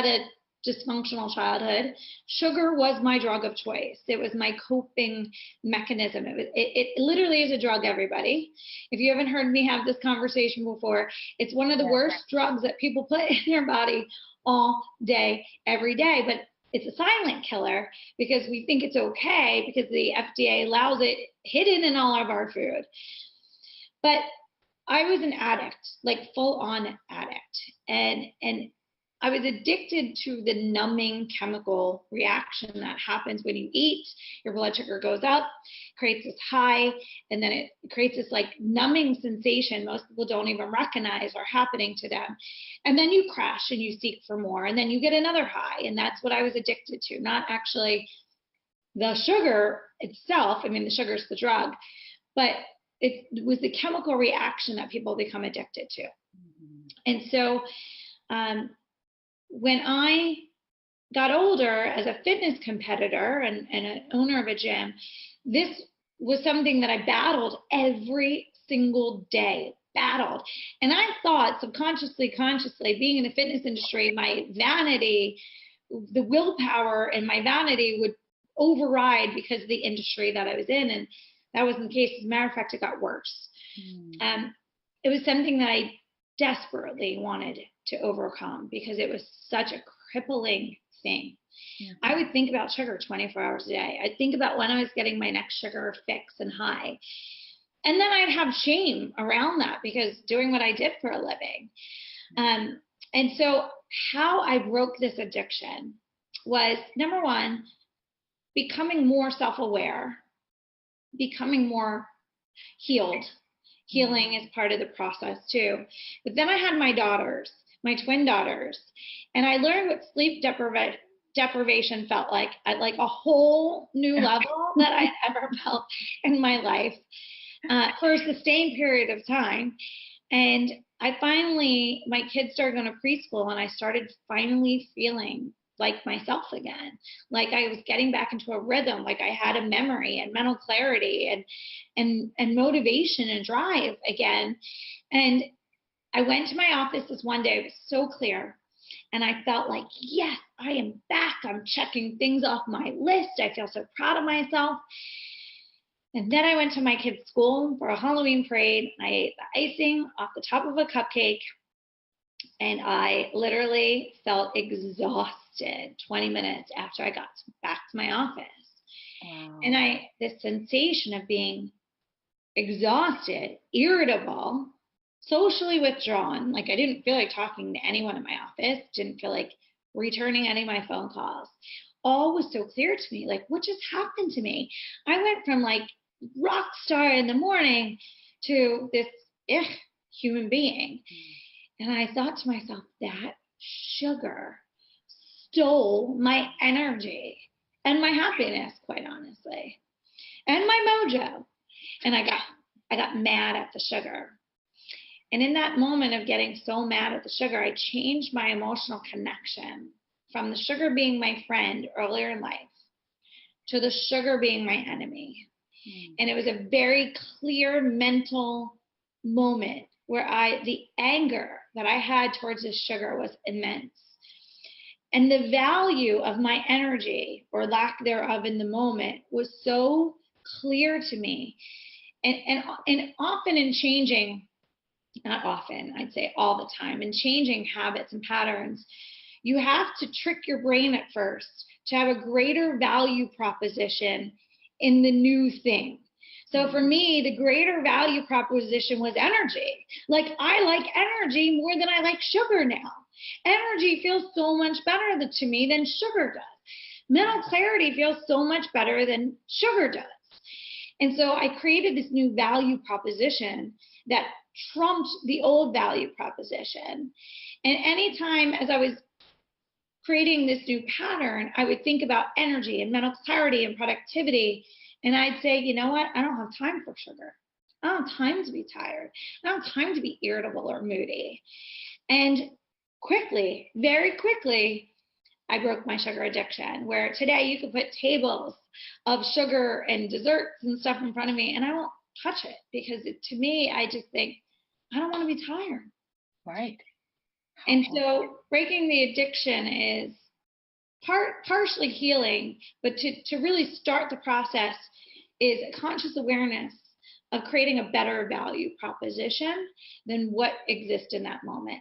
had a dysfunctional childhood, sugar was my drug of choice. It was my coping mechanism. It literally is a drug, everybody. If you haven't heard me have this conversation before, it's one of the worst drugs that people put in their body all day, every day. But it's a silent killer because we think it's okay because the FDA allows it hidden in all of our food. But I was an addict, like full on addict. And I was addicted to the numbing chemical reaction that happens when you eat. Your blood sugar goes up, creates this high, and then it creates this like numbing sensation most people don't even recognize are happening to them. And then you crash and you seek for more, and then you get another high. And that's what I was addicted to, not actually the sugar itself. I mean, the sugar is the drug, but it was the chemical reaction that people become addicted to. Mm-hmm. And so, when I got older as a fitness competitor and an owner of a gym, this was something that I battled every single day, And I thought subconsciously, consciously, being in the fitness industry, my vanity, the willpower and my vanity would override because of the industry that I was in. And that wasn't the case. As a matter of fact, it got worse. It was something that I desperately wanted to overcome because it was such a crippling thing. Yeah. I would think about sugar 24 hours a day. I'd think about when I was getting my next sugar fix and high. And then I'd have shame around that because doing what I did for a living. And so how I broke this addiction was, number one, becoming more self-aware, becoming more healed. Healing is part of the process too. But then I had my daughters, my twin daughters, and I learned what sleep deprivation felt like at like a whole new level that I ever felt in my life for a sustained period of time. And my kids started going to preschool, and I started finally feeling like myself again, like I was getting back into a rhythm, like I had a memory and mental clarity and motivation and drive again. And I went to my office this one day, it was so clear. And I felt like, yes, I am back. I'm checking things off my list. I feel so proud of myself. And then I went to my kids' school for a Halloween parade. I ate the icing off the top of a cupcake. And I literally felt exhausted 20 minutes after I got back to my office. Wow. And this sensation of being exhausted, irritable, socially withdrawn, like I didn't feel like talking to anyone in my office, didn't feel like returning any of my phone calls. All was so clear to me, like what just happened to me? I went from like Rockstar in the morning to this human being. And I thought to myself, that sugar stole my energy and my happiness, quite honestly, and my mojo. And I got mad at the sugar. And in that moment of getting so mad at the sugar, I changed my emotional connection from the sugar being my friend earlier in life to the sugar being my enemy. And it was a very clear mental moment where the anger that I had towards this sugar was immense. And the value of my energy or lack thereof in the moment was so clear to me. And often in changing, not often, I'd say all the time, in changing habits and patterns, you have to trick your brain at first to have a greater value proposition in the new thing. So for me, the greater value proposition was energy. Like I like energy more than I like sugar now. Energy feels so much better to me than sugar does. Mental clarity feels so much better than sugar does. And so I created this new value proposition that trumped the old value proposition. And anytime as I was creating this new pattern, I would think about energy and mental clarity and productivity. And I'd say, you know what? I don't have time for sugar. I don't have time to be tired. I don't have time to be irritable or moody. And quickly, very quickly, I broke my sugar addiction, where today you could put tables of sugar and desserts and stuff in front of me and I won't touch it because to me, I just think, I don't want to be tired. Right. And so breaking the addiction is partially healing, but to really start the process is a conscious awareness of creating a better value proposition than what exists in that moment.